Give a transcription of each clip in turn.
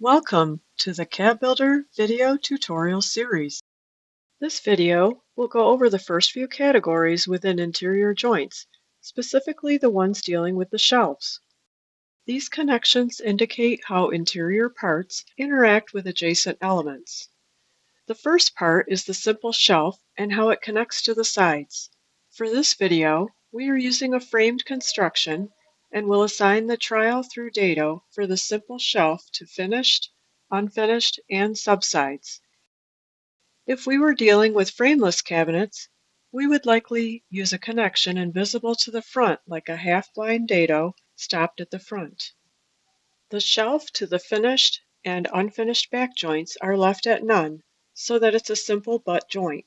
Welcome to the CAD Builder video tutorial series. This video will go over the first few categories within interior joints, specifically the ones dealing with the shelves. These connections indicate how interior parts interact with adjacent elements. The first part is the simple shelf and how it connects to the sides. For this video, we are using a framed construction and will assign the trial through dado for the simple shelf to finished, unfinished, and subsides. If we were dealing with frameless cabinets, we would likely use a connection invisible to the front like a half-blind dado stopped at the front. The shelf to the finished and unfinished back joints are left at none, so that it's a simple butt joint.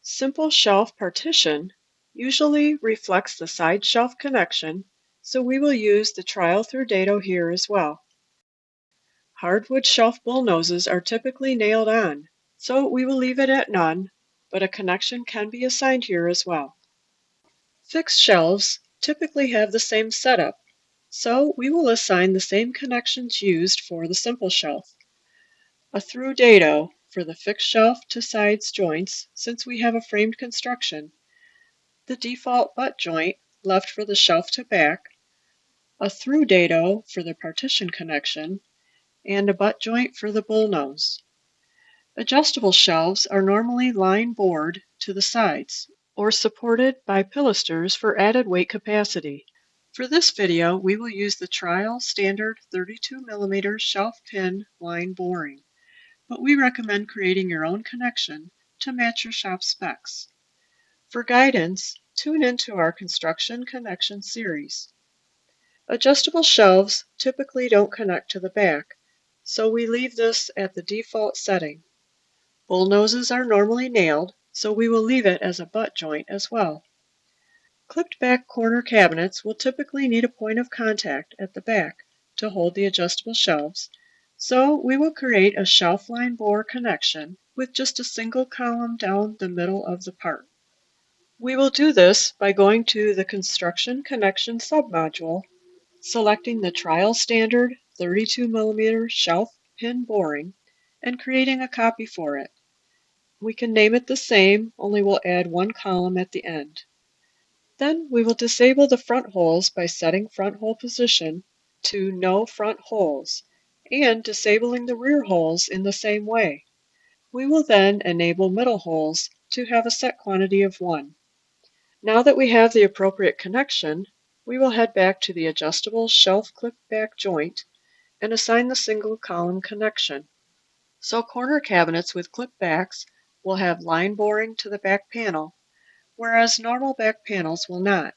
Simple shelf partition usually reflects the side shelf connection, so we will use the trial through dado here as well. Hardwood shelf bullnoses are typically nailed on, so we will leave it at none, but a connection can be assigned here as well. Fixed shelves typically have the same setup, so we will assign the same connections used for the simple shelf. A through dado for the fixed shelf to sides joints since we have a framed construction, the default butt joint left for the shelf to back, a through dado for the partition connection, and a butt joint for the bullnose. Adjustable shelves are normally line bored to the sides or supported by pilasters for added weight capacity. For this video, we will use the trial standard 32mm shelf pin line boring, but we recommend creating your own connection to match your shop specs. For guidance, tune into our Construction Connection series. Adjustable shelves typically don't connect to the back, so we leave this at the default setting. Bullnoses are normally nailed, so we will leave it as a butt joint as well. Clipped back corner cabinets will typically need a point of contact at the back to hold the adjustable shelves, so we will create a shelf line bore connection with just a single column down the middle of the part. We will do this by going to the Construction Connection submodule, selecting the trial standard 32mm shelf pin boring, and creating a copy for it. We can name it the same, only we'll add one column at the end. Then we will disable the front holes by setting front hole position to no front holes and disabling the rear holes in the same way. We will then enable middle holes to have a set quantity of 1. Now that we have the appropriate connection, we will head back to the adjustable shelf clip back joint and assign the single column connection. So corner cabinets with clip backs will have line boring to the back panel, whereas normal back panels will not.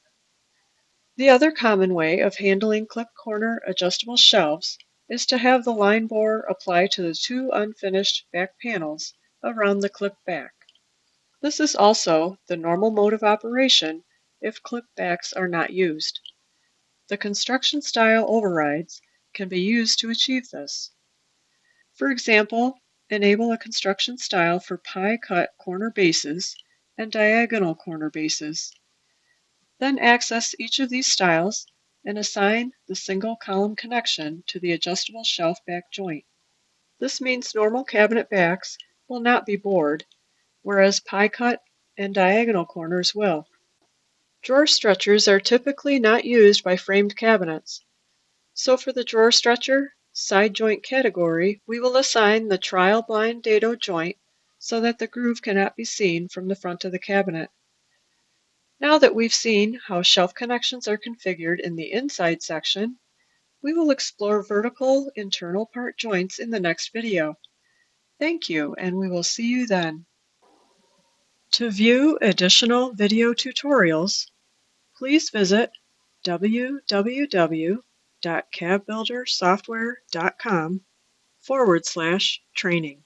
The other common way of handling clip corner adjustable shelves is to have the line bore apply to the two unfinished back panels around the clip back. This is also the normal mode of operation if clip backs are not used. The construction style overrides can be used to achieve this. For example, enable a construction style for pie cut corner bases and diagonal corner bases. Then access each of these styles and assign the single column connection to the adjustable shelf back joint. This means normal cabinet backs will not be bored, whereas pie cut and diagonal corners will. Drawer stretchers are typically not used by framed cabinets. So for the drawer stretcher side joint category, we will assign the trial blind dado joint so that the groove cannot be seen from the front of the cabinet. Now that we've seen how shelf connections are configured in the inside section, we will explore vertical internal part joints in the next video. Thank you, and we will see you then. To view additional video tutorials, please visit www.cadbuildersoftware.com/training.